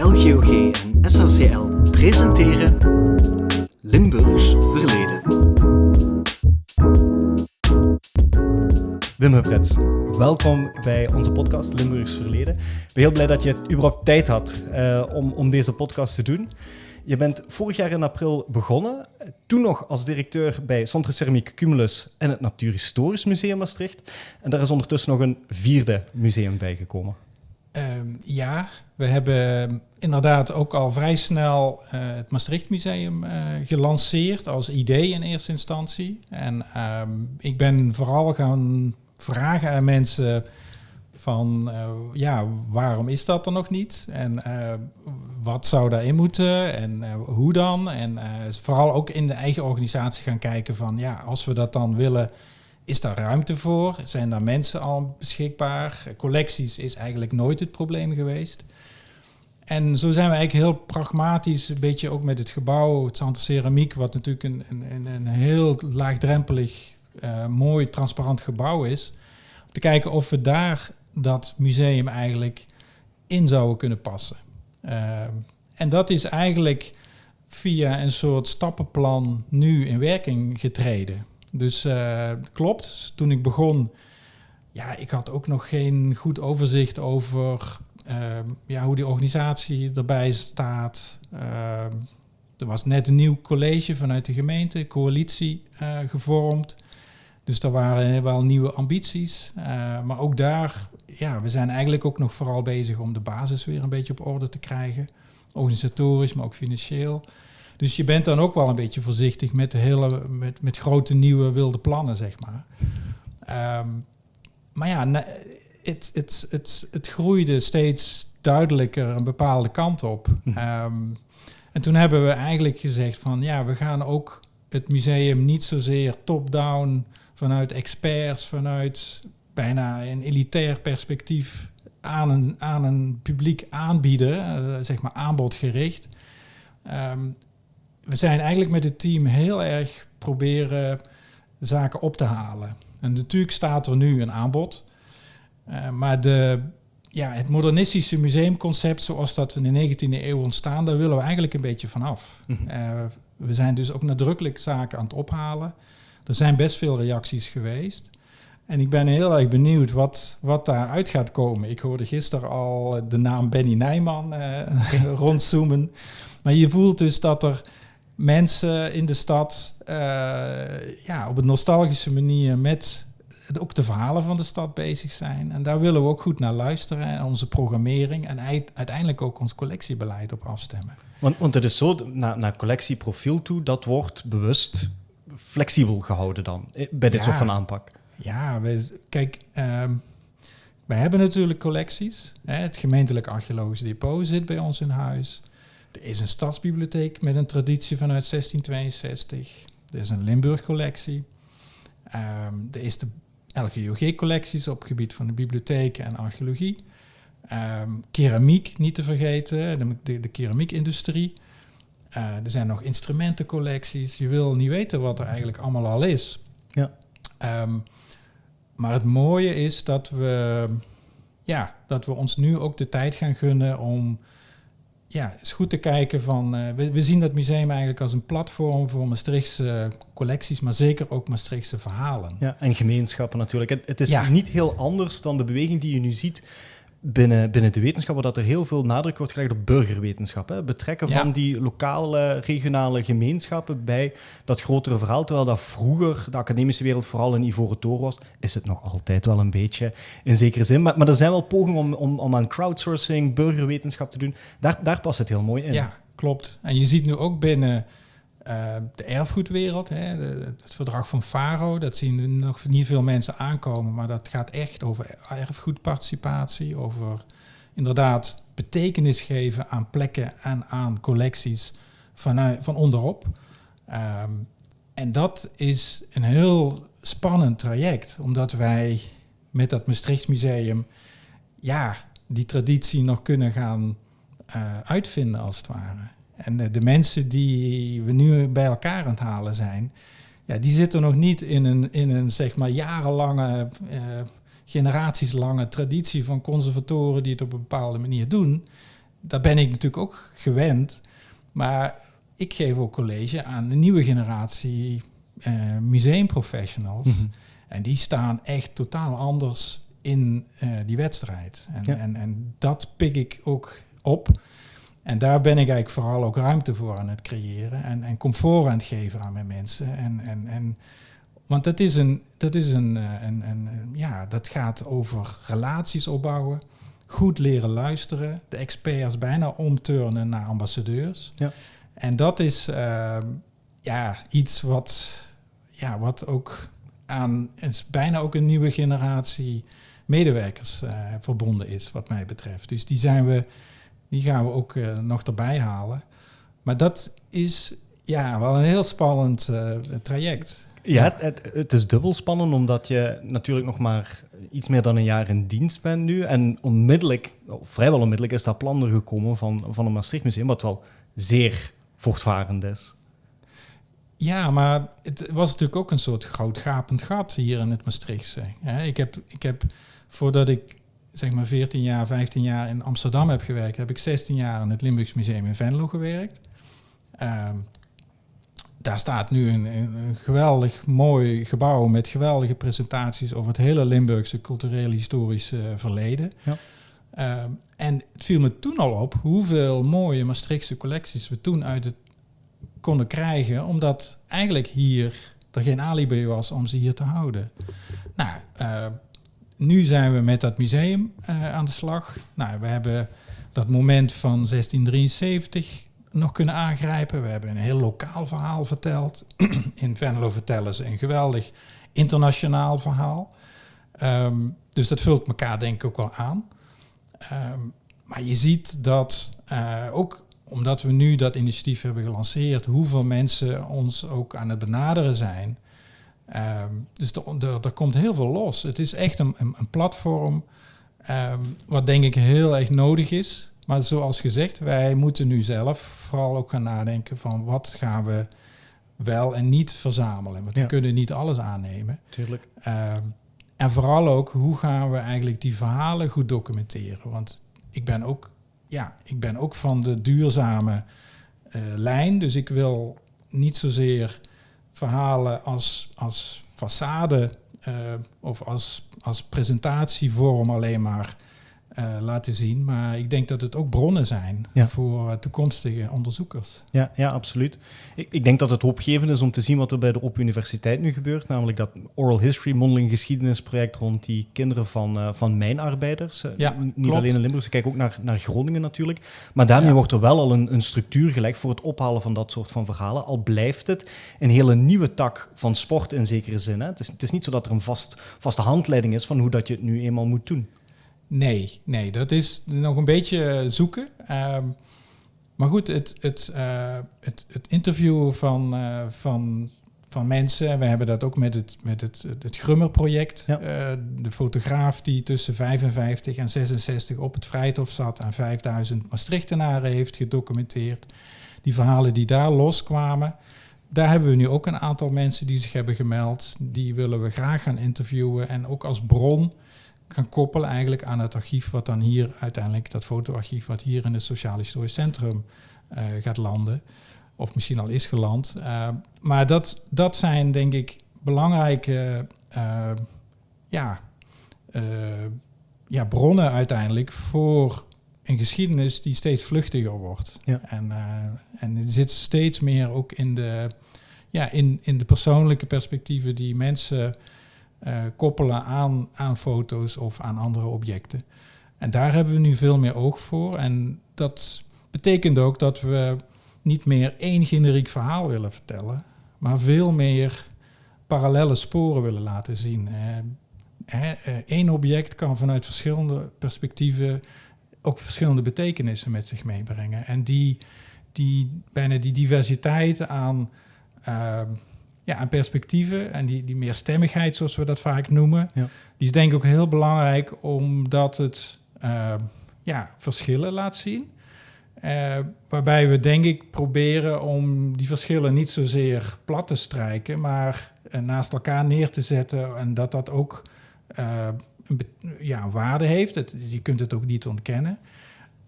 LGOG en SLCL presenteren Limburgs Verleden. Wim Huprets, welkom bij onze podcast Limburgs Verleden. Ik ben heel blij dat je überhaupt tijd had om deze podcast te doen. Je bent vorig jaar in april begonnen, toen nog als directeur bij Centre Ceramiek Cumulus en het Natuurhistorisch Museum Maastricht. En daar is ondertussen nog een vierde museum bijgekomen. Ja, we hebben inderdaad ook al vrij snel het Maastricht Museum gelanceerd als idee in eerste instantie. En ik ben vooral gaan vragen aan mensen van, waarom is dat er nog niet? En wat zou daarin moeten? En hoe dan? En vooral ook in de eigen organisatie gaan kijken van, als we dat dan willen, is daar ruimte voor? Zijn daar mensen al beschikbaar? Collecties is eigenlijk nooit het probleem geweest. En zo zijn we eigenlijk heel pragmatisch, een beetje ook met het gebouw, het Centre Ceramiek, wat natuurlijk een heel laagdrempelig, mooi, transparant gebouw is, om te kijken of we daar dat museum eigenlijk in zouden kunnen passen. En dat is eigenlijk via een soort stappenplan nu in werking getreden. Dus klopt, toen ik begon, ik had ook nog geen goed overzicht over hoe die organisatie erbij staat. Er was net een nieuw college vanuit de gemeente, coalitie gevormd. Dus er waren wel nieuwe ambities. Maar ook daar, we zijn eigenlijk ook nog vooral bezig om de basis weer een beetje op orde te krijgen. Organisatorisch, maar ook financieel. Dus je bent dan ook wel een beetje voorzichtig met met grote nieuwe wilde plannen, zeg maar. Het groeide steeds duidelijker een bepaalde kant op. En toen hebben we eigenlijk gezegd van, we gaan ook het museum niet zozeer top-down vanuit experts, vanuit bijna een elitair perspectief aan een publiek aanbieden, zeg maar aanbodgericht. We zijn eigenlijk met het team heel erg proberen zaken op te halen. En natuurlijk staat er nu een aanbod. Maar het modernistische museumconcept zoals dat in de 19e eeuw ontstaan, daar willen we eigenlijk een beetje vanaf. We zijn dus ook nadrukkelijk zaken aan het ophalen. Er zijn best veel reacties geweest. En ik ben heel erg benieuwd wat daaruit gaat komen. Ik hoorde gisteren al de naam Benny Nijman rondzoomen. Maar je voelt dus dat er mensen in de stad op een nostalgische manier met ook de verhalen van de stad bezig zijn. En daar willen we ook goed naar luisteren en onze programmering en uiteindelijk ook ons collectiebeleid op afstemmen. Want het is zo, naar collectieprofiel toe, dat wordt bewust flexibel gehouden dan, bij dit soort van aanpak. Ja, wij hebben natuurlijk collecties. Het gemeentelijk archeologisch depot zit bij ons in huis. Er is een stadsbibliotheek met een traditie vanuit 1662. Er is een Limburg-collectie. Er is de LGOG-collecties op het gebied van de bibliotheken en archeologie. Keramiek, niet te vergeten, de keramiekindustrie. Er zijn nog instrumentencollecties. Je wil niet weten wat er eigenlijk allemaal al is. Ja. Maar het mooie is dat we ons nu ook de tijd gaan gunnen om eens goed te kijken van... We zien dat museum eigenlijk als een platform voor Maastrichtse collecties, maar zeker ook Maastrichtse verhalen. Ja, en gemeenschappen natuurlijk. Het is niet heel anders dan de beweging die je nu ziet binnen de wetenschappen, dat er heel veel nadruk wordt gelegd op burgerwetenschap. Hè? Betrekken van die lokale, regionale gemeenschappen bij dat grotere verhaal. Terwijl dat vroeger de academische wereld vooral een ivoren toren was, is het nog altijd wel een beetje in zekere zin. Maar er zijn wel pogingen om aan crowdsourcing, burgerwetenschap te doen. Daar past het heel mooi in. Ja, klopt. En je ziet nu ook binnen de erfgoedwereld, het verdrag van Faro, dat zien nog niet veel mensen aankomen, maar dat gaat echt over erfgoedparticipatie, over inderdaad betekenis geven aan plekken en aan collecties van onderop. En dat is een heel spannend traject, omdat wij met dat Maastricht Museum die traditie nog kunnen gaan uitvinden als het ware. En de mensen die we nu bij elkaar aan het halen zijn, die zitten nog niet in een zeg maar jarenlange, generatieslange traditie van conservatoren die het op een bepaalde manier doen. dat ben ik natuurlijk ook gewend. Maar ik geef ook college aan de nieuwe generatie museumprofessionals. Mm-hmm. En die staan echt totaal anders in die wedstrijd. En dat pik ik ook op. En daar ben ik eigenlijk vooral ook ruimte voor aan het creëren. En comfort aan het geven aan mijn mensen. Want dat gaat over relaties opbouwen. Goed leren luisteren. De experts bijna omturnen naar ambassadeurs. Ja. En dat is iets wat ook is bijna ook een nieuwe generatie medewerkers verbonden is, wat mij betreft. Dus die gaan we ook nog erbij halen. Maar dat is wel een heel spannend traject. Ja, het is dubbel spannend, omdat je natuurlijk nog maar iets meer dan een jaar in dienst bent nu. En vrijwel onmiddellijk is dat plan er gekomen van een Maastricht Museum, wat wel zeer voortvarend is. Ja, maar het was natuurlijk ook een soort groot gapend gat hier in het Maastrichtse. Ik heb voordat ik zeg maar 14 jaar, 15 jaar in Amsterdam heb gewerkt, heb ik 16 jaar in het Limburgs Museum in Venlo gewerkt. Daar staat nu een geweldig mooi gebouw met geweldige presentaties over het hele Limburgse culturele historische verleden. Ja. En het viel me toen al op hoeveel mooie Maastrichtse collecties we toen uit het konden krijgen, omdat eigenlijk hier er geen alibi was om ze hier te houden. Nou, nu zijn we met dat museum aan de slag. Nou, we hebben dat moment van 1673 nog kunnen aangrijpen. We hebben een heel lokaal verhaal verteld. In Venlo vertellen ze een geweldig internationaal verhaal. Dus dat vult elkaar denk ik ook wel aan. Maar je ziet dat ook omdat we nu dat initiatief hebben gelanceerd, hoeveel mensen ons ook aan het benaderen zijn. Dus er komt heel veel los. Het is echt een platform wat denk ik heel erg nodig is. Maar zoals gezegd, wij moeten nu zelf vooral ook gaan nadenken van wat gaan we wel en niet verzamelen. Want we kunnen niet alles aannemen. Tuurlijk. En vooral ook, hoe gaan we eigenlijk die verhalen goed documenteren? Want ik ben ook van de duurzame lijn. Dus ik wil niet zozeer verhalen als façade of als presentatievorm alleen maar laten zien. Maar ik denk dat het ook bronnen zijn voor toekomstige onderzoekers. Ja, absoluut. Ik denk dat het hoopgevend is om te zien wat er bij de Open Universiteit nu gebeurt. Namelijk dat oral history, mondeling geschiedenisproject rond die kinderen van mijnarbeiders. Niet alleen in Limburg, ze kijken ook naar Groningen natuurlijk. Maar daarmee wordt er wel al een structuur gelegd voor het ophalen van dat soort van verhalen. Al blijft het een hele nieuwe tak van sport in zekere zin. Hè? Het is niet zo dat er een vaste handleiding is van hoe dat je het nu eenmaal moet doen. Nee, dat is nog een beetje zoeken. Maar goed, het interviewen van mensen, we hebben dat ook met het Grummer-project. Ja. De fotograaf die tussen 55 en 66 op het Vrijthof zat en 5000 Maastrichtenaren heeft gedocumenteerd. Die verhalen die daar loskwamen, daar hebben we nu ook een aantal mensen die zich hebben gemeld. Die willen we graag gaan interviewen en ook als bron gaan koppelen eigenlijk aan het archief wat dan hier uiteindelijk, dat fotoarchief wat hier in het Sociaal Historisch Centrum gaat landen. Of misschien al is geland. Maar dat zijn denk ik belangrijke bronnen uiteindelijk voor een geschiedenis die steeds vluchtiger wordt. Ja. En er zit steeds meer ook in de persoonlijke perspectieven die mensen koppelen aan foto's of aan andere objecten. En daar hebben we nu veel meer oog voor. En dat betekent ook dat we niet meer één generiek verhaal willen vertellen, maar veel meer parallelle sporen willen laten zien. Één object kan vanuit verschillende perspectieven ook verschillende betekenissen met zich meebrengen. En die diversiteit aan perspectieven en die meerstemmigheid, zoals we dat vaak noemen, die is denk ik ook heel belangrijk omdat het verschillen laat zien. Waarbij we denk ik proberen om die verschillen niet zozeer plat te strijken, maar naast elkaar neer te zetten en dat ook een waarde heeft. Je kunt het ook niet ontkennen.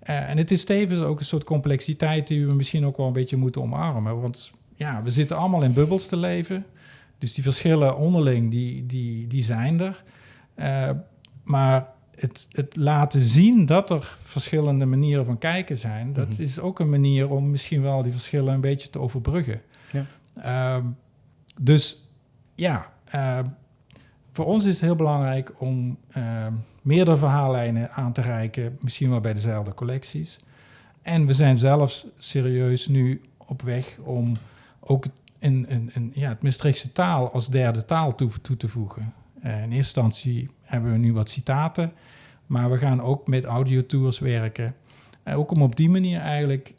En het is tevens ook een soort complexiteit die we misschien ook wel een beetje moeten omarmen. Want ja, we zitten allemaal in bubbels te leven. Dus die verschillen onderling, die zijn er. Maar het laten zien dat er verschillende manieren van kijken zijn, dat is ook een manier om misschien wel die verschillen een beetje te overbruggen. Ja. Dus ja, voor ons is het heel belangrijk om meerdere verhaallijnen aan te reiken, misschien wel bij dezelfde collecties. En we zijn zelfs serieus nu op weg om ook het Maastrichtse taal als derde taal toe te voegen. In eerste instantie hebben we nu wat citaten, maar we gaan ook met audiotours werken. Ook om op die manier eigenlijk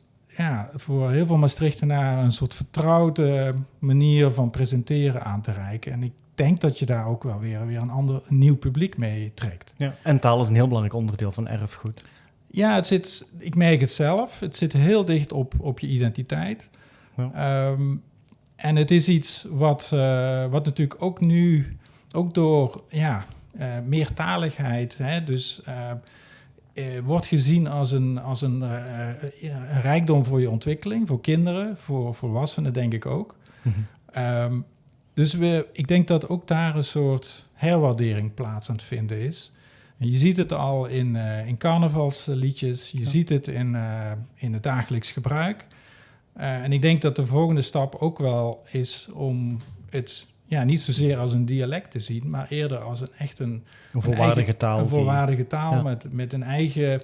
voor heel veel Maastrichtenaren een soort vertrouwde manier van presenteren aan te reiken. En ik denk dat je daar ook wel weer een nieuw publiek mee trekt. Ja, en taal is een heel belangrijk onderdeel van erfgoed. Ja, ik merk het zelf. Het zit heel dicht op je identiteit. Ja. En het is iets wat natuurlijk ook nu, ook door meertaligheid, dus wordt gezien als een rijkdom voor je ontwikkeling, voor kinderen, voor volwassenen denk ik ook. Mm-hmm. Dus ik denk dat ook daar een soort herwaardering plaats aan het vinden is. En je ziet het al in carnavalsliedjes, je ziet het in het dagelijks gebruik. En ik denk dat de volgende stap ook wel is om het niet zozeer als een dialect te zien, maar eerder als een volwaardige taal. Een volwaardige taal met een eigen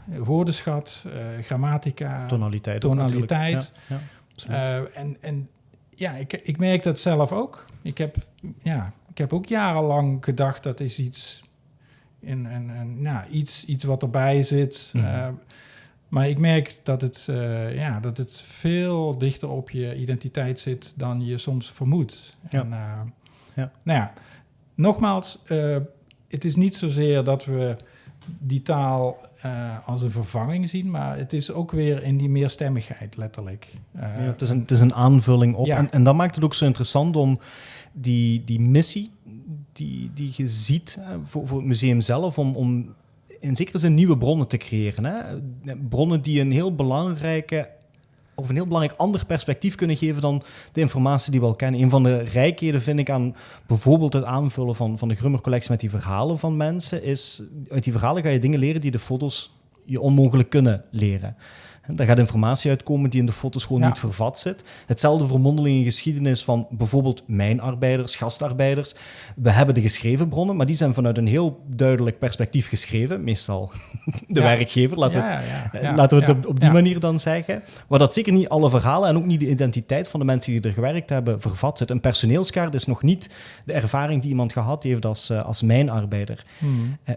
woordenschat, grammatica, tonaliteit. Ik merk dat zelf ook. Ik heb ook jarenlang gedacht dat is iets iets wat erbij zit. Mm-hmm. Maar ik merk dat het veel dichter op je identiteit zit dan je soms vermoedt. Ja. Nogmaals, het is niet zozeer dat we die taal als een vervanging zien, maar het is ook weer in die meerstemmigheid, letterlijk. Het is een aanvulling op. Ja. En dat maakt het ook zo interessant om die missie die je ziet voor het museum zelf, om in zekere zin nieuwe bronnen te creëren. Hè? Bronnen die een heel belangrijk ander perspectief kunnen geven dan de informatie die we al kennen. Een van de rijkheden vind ik aan bijvoorbeeld het aanvullen van de Grummer-collectie met die verhalen van mensen is, uit die verhalen ga je dingen leren die de foto's je onmogelijk kunnen leren. Daar gaat informatie uitkomen die in de foto's gewoon niet vervat zit. Hetzelfde voor mondelinge geschiedenis van bijvoorbeeld mijnarbeiders, gastarbeiders. We hebben de geschreven bronnen, maar die zijn vanuit een heel duidelijk perspectief geschreven. Meestal de werkgever, laten we het op die manier dan zeggen. Maar dat zeker niet alle verhalen en ook niet de identiteit van de mensen die er gewerkt hebben vervat zit. Een personeelskaart is nog niet de ervaring die iemand gehad heeft als mijnarbeider.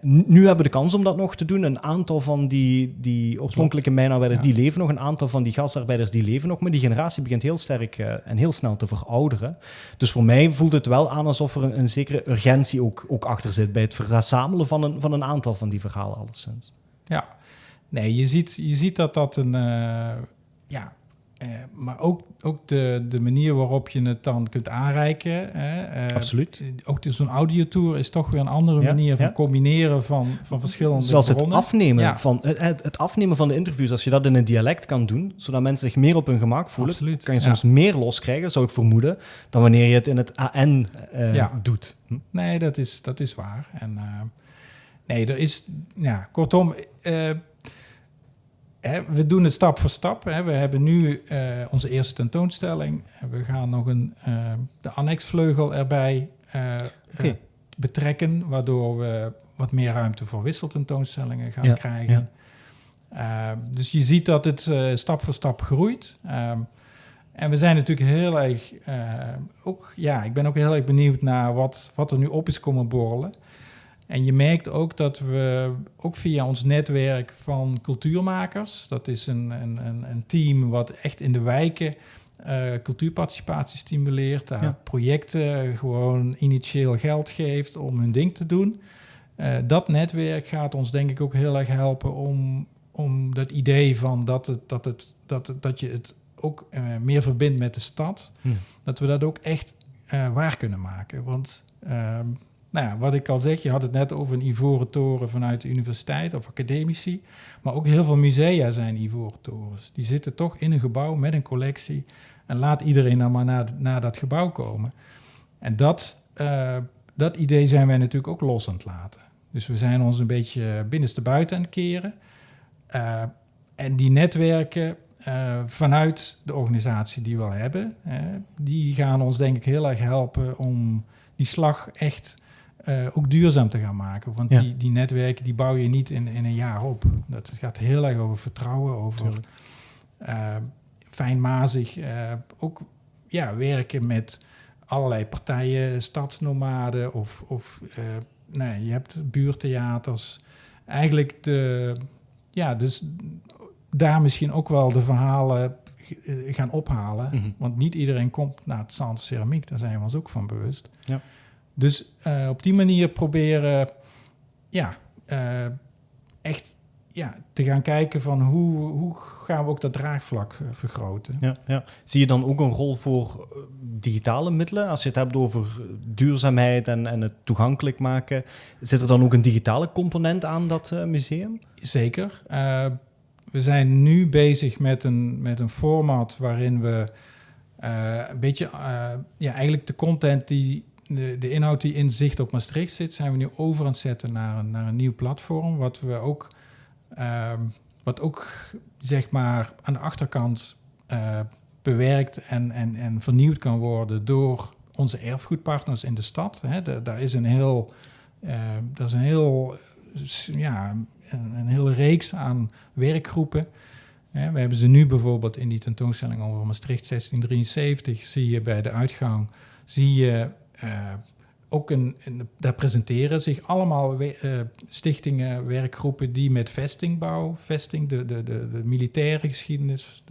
Nu hebben we de kans om dat nog te doen. Een aantal van die oorspronkelijke mijnarbeiders die leven nog, een aantal van die gastarbeiders die leven nog, maar die generatie begint heel sterk en heel snel te verouderen. Dus voor mij voelt het wel aan alsof er een zekere urgentie ook achter zit bij het verzamelen van een aantal van die verhalen alleszins. Ja, nee, je ziet dat een... maar ook de manier waarop je het dan kunt aanreiken. Absoluut. Ook zo'n audiotour is toch weer een andere manier van combineren van verschillende Zelfs bronnen. Het afnemen van de interviews, als je dat in een dialect kan doen, zodat mensen zich meer op hun gemak voelen, Absoluut. Kan je soms meer loskrijgen, zou ik vermoeden, dan wanneer je het in het AN doet. Nee, dat is waar. En er is... kortom... we doen het stap voor stap. We hebben nu onze eerste tentoonstelling. We gaan nog de annexvleugel erbij betrekken, waardoor we wat meer ruimte voor wisseltentoonstellingen gaan krijgen. Ja. Dus je ziet dat het stap voor stap groeit. En we zijn natuurlijk heel erg... ik ben ook heel erg benieuwd naar wat er nu op is komen borrelen. En je merkt ook dat we, ook via ons netwerk van cultuurmakers, dat is een team wat echt in de wijken cultuurparticipatie stimuleert, daar projecten gewoon initieel geld geeft om hun ding te doen. Dat netwerk gaat ons denk ik ook heel erg helpen om dat idee van dat je het ook meer verbindt met de stad, dat we dat ook echt waar kunnen maken. Want... nou ja, wat ik al zeg, je had het net over een ivoren toren vanuit de universiteit of academici. Maar ook heel veel musea zijn ivoren torens. Die zitten toch in een gebouw met een collectie. En laat iedereen dan maar naar dat gebouw komen. En dat idee zijn wij natuurlijk ook los aan het laten. Dus we zijn ons een beetje binnenstebuiten aan het keren. En die netwerken vanuit de organisatie die we al hebben, die gaan ons denk ik heel erg helpen om die slag echt ook duurzaam te gaan maken. Want die netwerken die bouw je niet in een jaar op. Dat gaat heel erg over vertrouwen, over fijnmazig ook werken met allerlei partijen, stadsnomaden of je hebt buurtheaters. Eigenlijk dus daar misschien ook wel de verhalen gaan ophalen. Mm-hmm. Want niet iedereen komt naar het Centre Ceramiek. Daar zijn we ons ook van bewust. Ja. Dus op die manier proberen echt te gaan kijken van hoe gaan we ook dat draagvlak vergroten. Ja. Zie je dan ook een rol voor digitale middelen? Als je het hebt over duurzaamheid en het toegankelijk maken, zit er dan ook een digitale component aan dat museum? Zeker. We zijn nu bezig met een format waarin we een beetje eigenlijk de content de inhoud die in Zicht op Maastricht zit, zijn we nu over aan het zetten naar een nieuw platform, wat ook zeg maar aan de achterkant bewerkt en vernieuwd kan worden door onze erfgoedpartners in de stad. Daar is een hele reeks aan werkgroepen. We hebben ze nu bijvoorbeeld in die tentoonstelling over Maastricht 1673, zie je bij de uitgang, ook daar presenteren zich allemaal stichtingen, werkgroepen die met vestingbouw, de militaire geschiedenis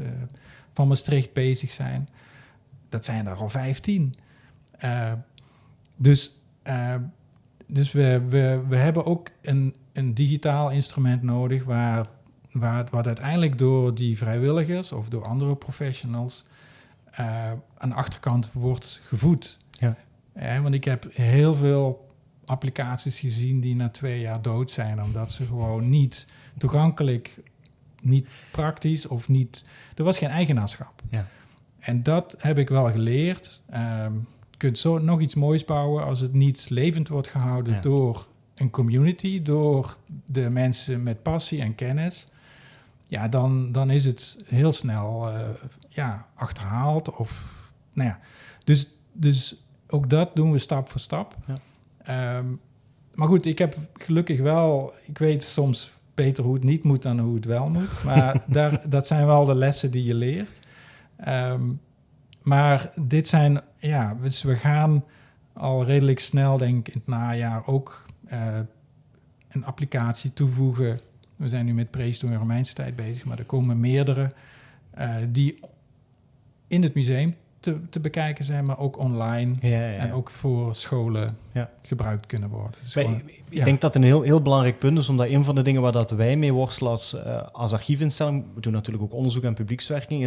van Maastricht bezig zijn. Dat zijn er al 15. Dus we hebben ook een digitaal instrument nodig wat uiteindelijk door die vrijwilligers of door andere professionals aan de achterkant wordt gevoed. Ja, want ik heb heel veel applicaties gezien die na 2 jaar dood zijn, omdat ze gewoon niet toegankelijk, niet praktisch of niet. Er was geen eigenaarschap. Ja. En dat heb ik wel geleerd. Je kunt zo nog iets moois bouwen als het niet levend wordt gehouden door een community, door de mensen met passie en kennis. Ja, dan is het heel snel achterhaald. Dus ook dat doen we stap voor stap. Ja. Maar goed, ik heb gelukkig wel, ik weet soms beter hoe het niet moet dan hoe het wel moet. Maar dat zijn wel de lessen die je leert. Maar dit zijn, dus we gaan al redelijk snel, denk ik, in het najaar ook een applicatie toevoegen. We zijn nu met prehistorie en Romeinse tijd bezig, maar er komen meerdere die in het museum te bekijken zijn, maar ook online en ook voor scholen gebruikt kunnen worden. Dus ik denk dat het een heel, heel belangrijk punt is, omdat een van de dingen waar dat wij mee worstelen als archiefinstelling, we doen natuurlijk ook onderzoek en publiekswerking,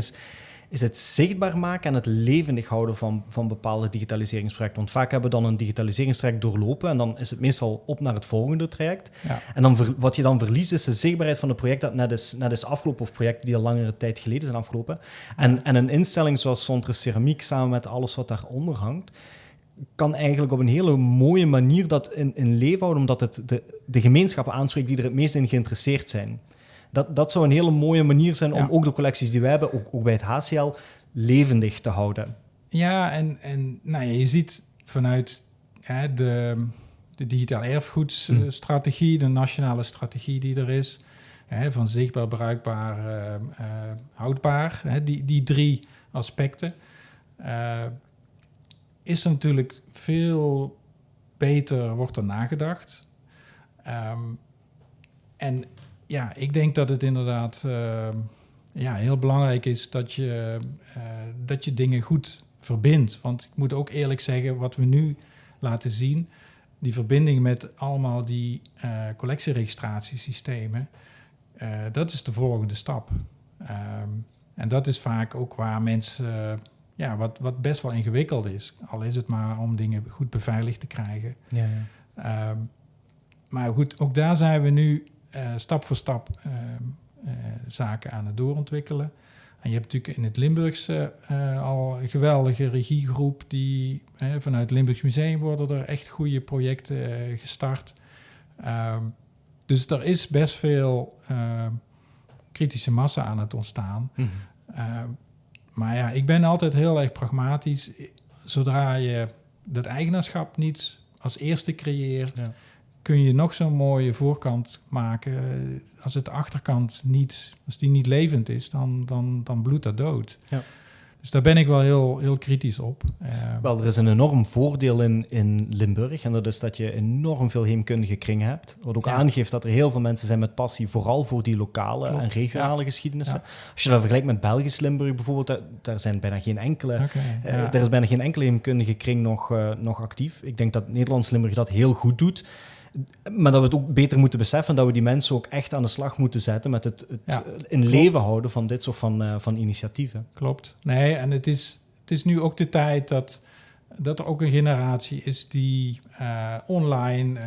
is het zichtbaar maken en het levendig houden van bepaalde digitaliseringsprojecten. Want vaak hebben we dan een digitaliseringstraject doorlopen en dan is het meestal op naar het volgende traject. Ja. En dan wat je dan verliest is de zichtbaarheid van het project dat net is afgelopen of projecten die al langere tijd geleden zijn afgelopen. En een instelling zoals Centre Ceramiek samen met alles wat daaronder hangt, kan eigenlijk op een hele mooie manier dat in leven houden, omdat het de gemeenschappen aanspreekt die er het meest in geïnteresseerd zijn. Dat zou een hele mooie manier zijn om ook de collecties die wij hebben, ook bij het HCL, levendig te houden. Ja, en je ziet vanuit de digitale erfgoedstrategie, de nationale strategie die er is, van zichtbaar, bruikbaar, houdbaar, die 3 aspecten, is er natuurlijk veel beter, wordt er nagedacht. En ja, ik denk dat het inderdaad heel belangrijk is dat je dingen goed verbindt. Want ik moet ook eerlijk zeggen, wat we nu laten zien, die verbinding met allemaal die collectieregistratiesystemen, dat is de volgende stap. En dat is vaak ook waar mensen, wat best wel ingewikkeld is. Al is het maar om dingen goed beveiligd te krijgen. Ja. Maar goed, ook daar zijn we nu stap voor stap zaken aan het doorontwikkelen. En je hebt natuurlijk in het Limburgse al een geweldige regiegroep die vanuit het Limburgs Museum worden er echt goede projecten gestart. Dus er is best veel kritische massa aan het ontstaan. Mm-hmm. Maar ja, ik ben altijd heel erg pragmatisch. Zodra je dat eigenaarschap niet als eerste creëert, kun je nog zo'n mooie voorkant maken. Als het de achterkant als die niet levend is, dan bloedt dat dood. Ja. Dus daar ben ik wel heel kritisch op. Wel, er is een enorm voordeel in Limburg. En dat is dat je enorm veel heemkundige kringen hebt. Wat ook aangeeft dat er heel veel mensen zijn met passie, vooral voor die lokale en regionale geschiedenissen. Ja. Als je dat vergelijkt met Belgisch Limburg bijvoorbeeld, daar zijn bijna geen enkele... Er is bijna geen enkele heemkundige kring nog actief. Ik denk dat Nederlands Limburg dat heel goed doet. Maar dat we het ook beter moeten beseffen, dat we die mensen ook echt aan de slag moeten zetten met het in leven houden van dit soort van initiatieven. Klopt. Nee, en het is nu ook de tijd dat er ook een generatie is die online,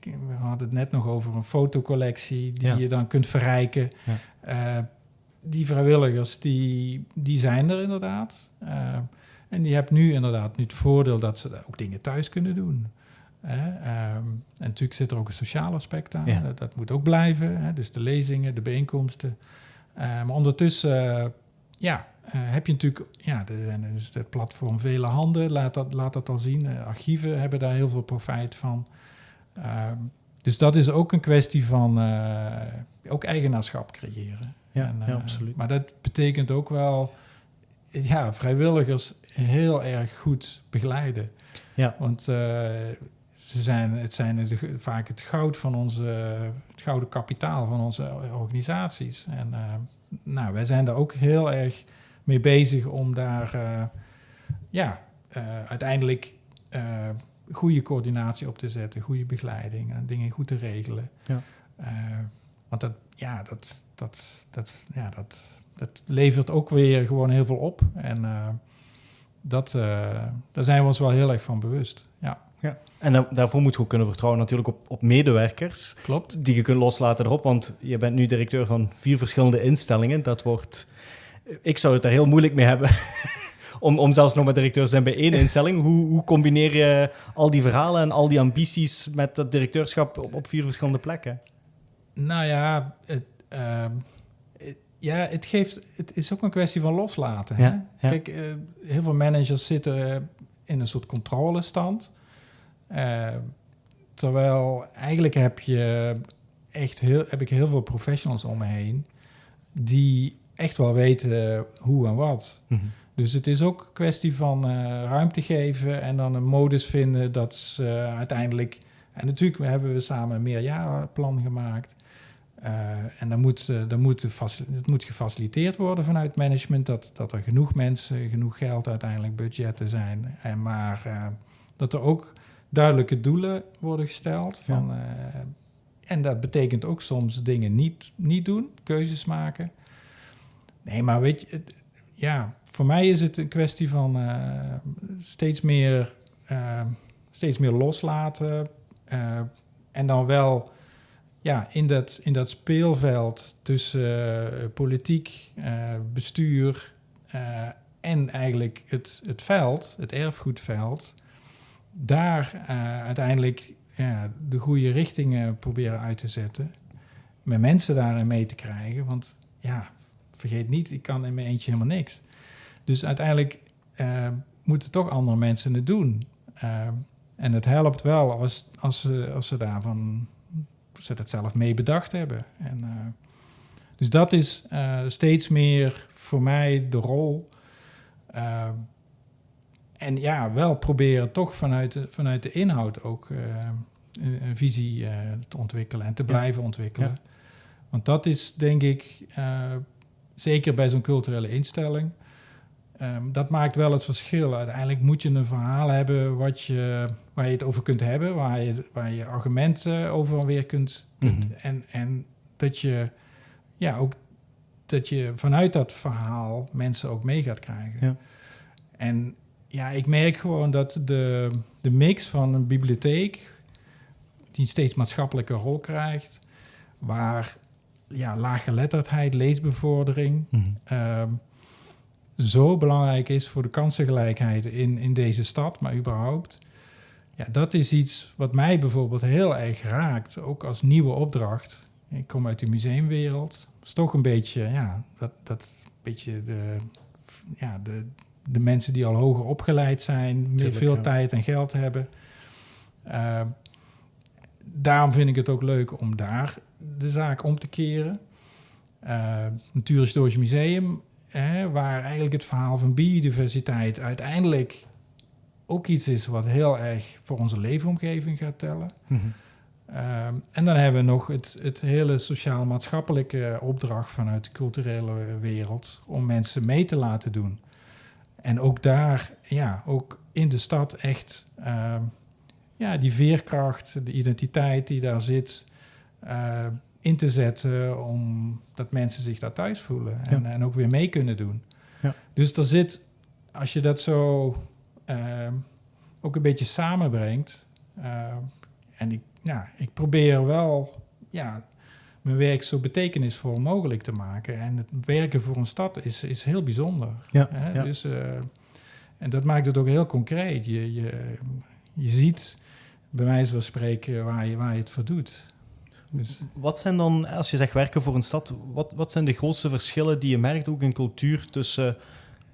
we hadden het net nog over een fotocollectie die je dan kunt verrijken. Ja. Die vrijwilligers, die zijn er inderdaad. En die hebben nu inderdaad het voordeel dat ze ook dingen thuis kunnen doen. En natuurlijk zit er ook een sociaal aspect aan. Ja. Dat moet ook blijven. Dus de lezingen, de bijeenkomsten. Maar ondertussen heb je natuurlijk... Ja, dus het platform Vele Handen laat dat al zien. Archieven hebben daar heel veel profijt van. Dus dat is ook een kwestie van ook eigenaarschap creëren. Ja, absoluut. Maar dat betekent ook wel vrijwilligers heel erg goed begeleiden. Ja. Want... het zijn vaak het goud van het gouden kapitaal van onze organisaties. En wij zijn daar ook heel erg mee bezig om daar uiteindelijk goede coördinatie op te zetten, goede begeleiding en dingen goed te regelen. Ja. Want dat levert ook weer gewoon heel veel op. En daar zijn we ons wel heel erg van bewust. Ja. Ja. En daarvoor moet je ook kunnen vertrouwen natuurlijk op medewerkers. Klopt. Die je kunt loslaten erop, want je bent nu directeur van 4 verschillende instellingen. Ik zou het daar heel moeilijk mee hebben om zelfs nog maar directeur te zijn bij 1 instelling. Hoe combineer je al die verhalen en al die ambities met dat directeurschap op 4 verschillende plekken? Nou ja, het is ook een kwestie van loslaten. Hè? Ja. Kijk, heel veel managers zitten in een soort controlestand. Terwijl eigenlijk heb ik heel veel professionals om me heen die echt wel weten hoe en wat. Mm-hmm. Dus het is ook een kwestie van ruimte geven en dan een modus vinden dat ze uiteindelijk... En natuurlijk hebben we samen een meerjarenplan gemaakt. En dan het moet gefaciliteerd worden vanuit management, dat er genoeg mensen, genoeg geld uiteindelijk budgetten zijn. Maar dat er ook duidelijke doelen worden gesteld. En dat betekent ook soms dingen niet doen, keuzes maken. Nee, maar weet je, voor mij is het een kwestie van steeds meer loslaten. En dan wel in dat speelveld tussen politiek, bestuur en eigenlijk het veld, het erfgoedveld, daar uiteindelijk de goede richtingen proberen uit te zetten. Met mensen daarin mee te krijgen. Want vergeet niet, ik kan in mijn eentje helemaal niks. Dus uiteindelijk moeten toch andere mensen het doen. En het helpt wel als ze dat zelf mee bedacht hebben. En, dus dat is steeds meer voor mij de rol. En wel proberen toch vanuit de inhoud ook een visie te ontwikkelen en te blijven ontwikkelen. Ja. Want dat is, denk ik, zeker bij zo'n culturele instelling, dat maakt wel het verschil. Uiteindelijk moet je een verhaal hebben waar je het over kunt hebben, waar je argumenten over weer kunt. Mm-hmm. En dat je ook dat je vanuit dat verhaal mensen ook mee gaat krijgen. Ja. En ik merk gewoon dat de mix van een bibliotheek die steeds maatschappelijke rol krijgt, waar laaggeletterdheid, leesbevordering zo belangrijk is voor de kansengelijkheid in deze stad, maar überhaupt. Ja, dat is iets wat mij bijvoorbeeld heel erg raakt, ook als nieuwe opdracht. Ik kom uit de museumwereld. Dat is toch een beetje, de mensen die al hoger opgeleid zijn, veel tijd en geld hebben. Daarom vind ik het ook leuk om daar de zaak om te keren. Natuurhistorisch Museum, waar eigenlijk het verhaal van biodiversiteit uiteindelijk ook iets is wat heel erg voor onze leefomgeving gaat tellen. Mm-hmm. En dan hebben we nog het hele sociaal-maatschappelijke opdracht vanuit de culturele wereld om mensen mee te laten doen. En ook daar, ook in de stad echt die veerkracht, de identiteit die daar zit, in te zetten om dat mensen zich daar thuis voelen en ook weer mee kunnen doen. Ja. Dus er zit, als je dat zo ook een beetje samenbrengt, en ik probeer wel mijn werk zo betekenisvol mogelijk te maken. En het werken voor een stad is heel bijzonder. Ja, ja. Dus, en dat maakt het ook heel concreet. Je ziet, bij wijze van spreken, waar je het voor doet. Dus. Wat zijn dan, als je zegt werken voor een stad, wat zijn de grootste verschillen die je merkt ook in cultuur tussen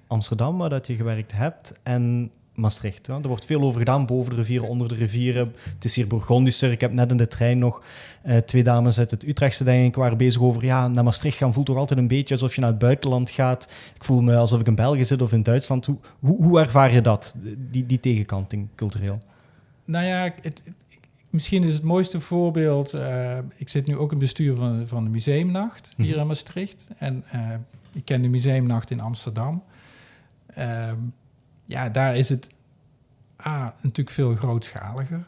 Amsterdam, waar dat je gewerkt hebt, en Maastricht? Hè? Er wordt veel over gedaan, boven de rivieren, onder de rivieren. Het is hier Bourgondischer. Ik heb net in de trein nog 2 dames uit het Utrechtse, denk ik, waren bezig over, naar Maastricht gaan voelt toch altijd een beetje alsof je naar het buitenland gaat. Ik voel me alsof ik in België zit of in Duitsland. Hoe ervaar je dat, die tegenkanting cultureel? Nou ja, misschien is het mooiste voorbeeld, ik zit nu ook in het bestuur van de Museumnacht hier in Maastricht. En ik ken de Museumnacht in Amsterdam. Daar is het natuurlijk veel grootschaliger,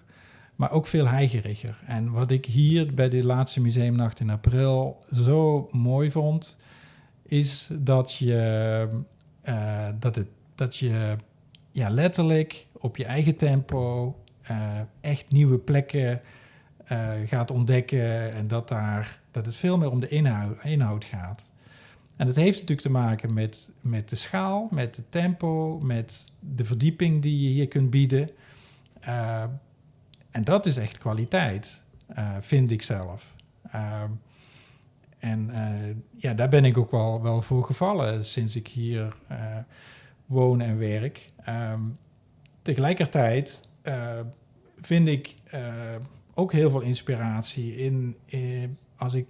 maar ook veel heigeriger. En wat ik hier bij de laatste Museumnacht in april zo mooi vond, is dat je letterlijk op je eigen tempo echt nieuwe plekken gaat ontdekken en dat het veel meer om de inhoud gaat. En dat heeft natuurlijk te maken met de schaal, met het tempo, met de verdieping die je hier kunt bieden. En dat is echt kwaliteit, vind ik zelf. Daar ben ik ook wel voor gevallen sinds ik hier woon en werk. Tegelijkertijd vind ik ook heel veel inspiratie in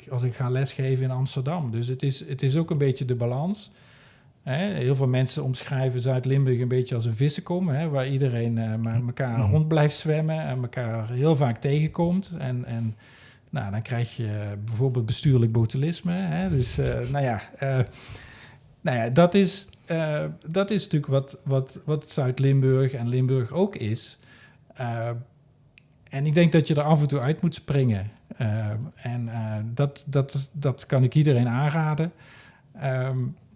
als ik ga lesgeven in Amsterdam. Dus het is ook een beetje de balans. Heel veel mensen omschrijven Zuid-Limburg een beetje als een vissenkom, waar iedereen maar elkaar rond blijft zwemmen en elkaar heel vaak tegenkomt. En dan krijg je bijvoorbeeld bestuurlijk botulisme. Dus dat is natuurlijk wat Zuid-Limburg en Limburg ook is. En ik denk dat je er af en toe uit moet springen. Dat kan ik iedereen aanraden.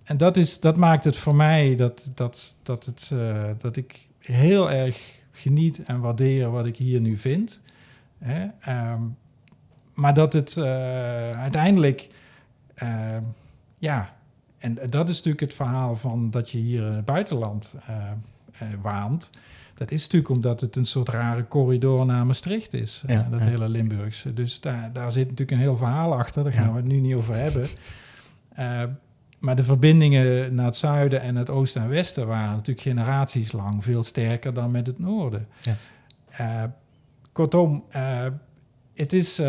En dat maakt het voor mij dat ik heel erg geniet en waardeer wat ik hier nu vind. Maar dat het uiteindelijk... en dat is natuurlijk het verhaal van dat je hier in het buitenland waant. Dat is natuurlijk omdat het een soort rare corridor naar Maastricht is, hele Limburgse. Dus daar zit natuurlijk een heel verhaal achter, daar gaan we het nu niet over hebben. Maar de verbindingen naar het zuiden en het oosten en westen waren natuurlijk generaties lang veel sterker dan met het noorden. Ja. Kortom, het is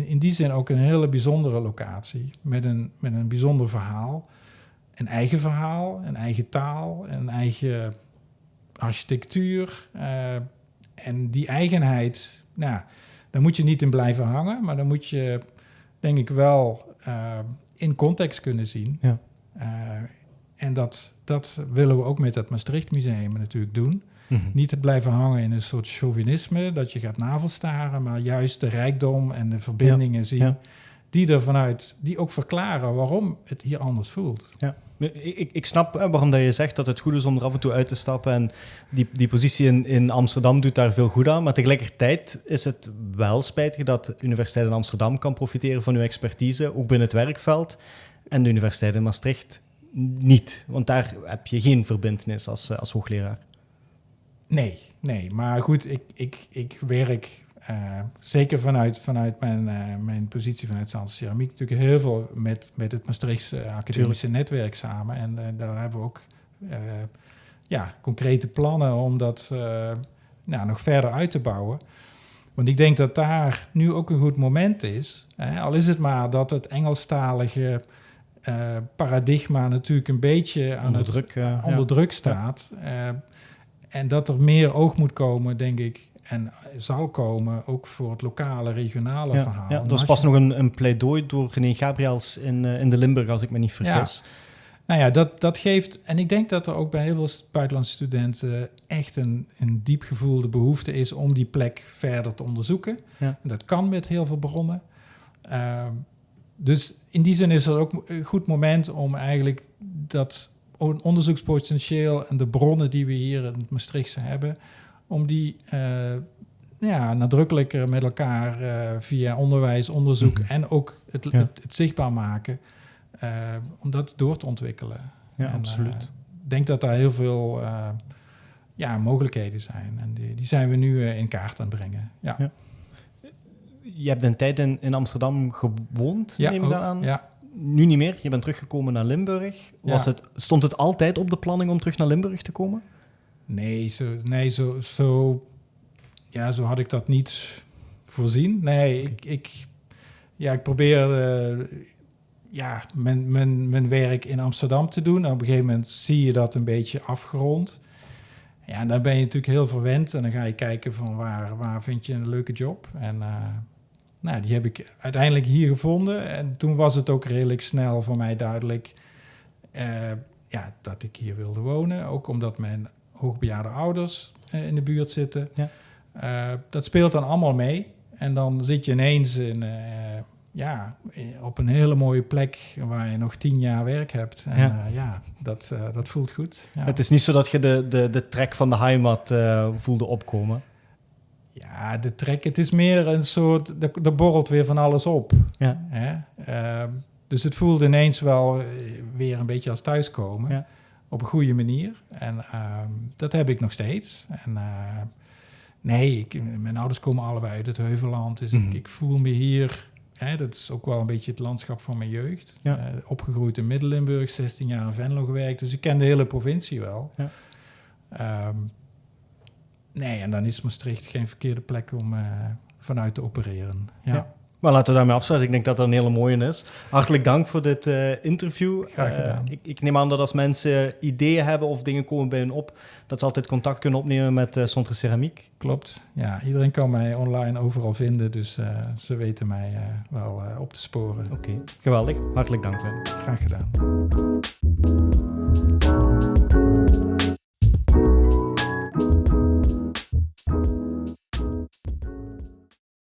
in die zin ook een hele bijzondere locatie met een bijzonder verhaal. Een eigen taal, een eigen architectuur. En die eigenheid, daar moet je niet in blijven hangen, maar dan moet je, denk ik, wel in context kunnen zien. Ja. En dat willen we ook met het Maastricht Museum natuurlijk doen. Mm-hmm. Niet te blijven hangen in een soort chauvinisme, dat je gaat navelstaren, maar juist de rijkdom en de verbindingen zien, die ook verklaren waarom het hier anders voelt. Ja. Ik snap waarom dat je zegt dat het goed is om er af en toe uit te stappen. En die positie in Amsterdam doet daar veel goed aan. Maar tegelijkertijd is het wel spijtig dat de Universiteit in Amsterdam kan profiteren van uw expertise, ook binnen het werkveld. En de Universiteit in Maastricht niet. Want daar heb je geen verbintenis als hoogleraar. Nee. Maar goed, ik werk zeker vanuit mijn positie vanuit Centre Ceramiek natuurlijk heel veel met het Maastrichtse academische netwerk samen. En daar hebben we ook concrete plannen om dat nog verder uit te bouwen. Want ik denk dat daar nu ook een goed moment is. Al is het maar dat het Engelstalige paradigma natuurlijk een beetje onder druk staat. En dat er meer oog moet komen, denk ik, en zal komen, ook voor het lokale, regionale verhaal. Ja, er was pas nog een pleidooi door René Gabriels in de Limburg, als ik me niet vergis. Ja. Nou ja, dat geeft... En ik denk dat er ook bij heel veel buitenlandse studenten echt een diep gevoelde behoefte is om die plek verder te onderzoeken. Ja. En dat kan met heel veel bronnen. Dus in die zin is het ook een goed moment om eigenlijk dat onderzoekspotentieel en de bronnen die we hier in het Maastrichtse hebben, om die nadrukkelijker met elkaar via onderwijs, onderzoek en ook het zichtbaar maken, om dat door te ontwikkelen. Ja, absoluut. Ik denk dat daar heel veel mogelijkheden zijn. En die zijn we nu in kaart aan het brengen. Ja. Je hebt een tijd in Amsterdam gewoond, neem ik dan aan? Ja. Nu niet meer. Je bent teruggekomen naar Limburg. Stond het altijd op de planning om terug naar Limburg te komen? Zo had ik dat niet voorzien. Nee, ik probeer mijn werk in Amsterdam te doen. En op een gegeven moment zie je dat een beetje afgerond. Ja, en dan ben je natuurlijk heel verwend. En dan ga je kijken van waar vind je een leuke job. En die heb ik uiteindelijk hier gevonden. En toen was het ook redelijk snel voor mij duidelijk dat ik hier wilde wonen. Ook omdat mijn hoogbejaarde ouders in de buurt zitten. Ja. Dat speelt dan allemaal mee. En dan zit je ineens op een hele mooie plek waar je nog 10 jaar werk hebt. En dat voelt goed. Ja. Het is niet zo dat je de trek van de heimat voelde opkomen? Ja, de trek, het is meer een soort, er borrelt weer van alles op. Ja. Dus het voelde ineens wel weer een beetje als thuiskomen. Ja. Op een goede manier. En dat heb ik nog steeds. En mijn ouders komen allebei uit het Heuvelland. Dus ik voel me hier, dat is ook wel een beetje het landschap van mijn jeugd. Ja. Opgegroeid in Midden-Limburg, 16 jaar in Venlo gewerkt. Dus ik ken de hele provincie wel. Ja. En dan is Maastricht geen verkeerde plek om vanuit te opereren. Ja. Maar laten we daarmee afsluiten. Ik denk dat dat een hele mooie is. Hartelijk dank voor dit interview. Graag gedaan. Ik neem aan dat als mensen ideeën hebben of dingen komen bij hun op, dat ze altijd contact kunnen opnemen met Centre Ceramiek. Klopt. Ja, iedereen kan mij online overal vinden, dus ze weten mij wel op te sporen. Oké, geweldig. Hartelijk dank. Graag gedaan.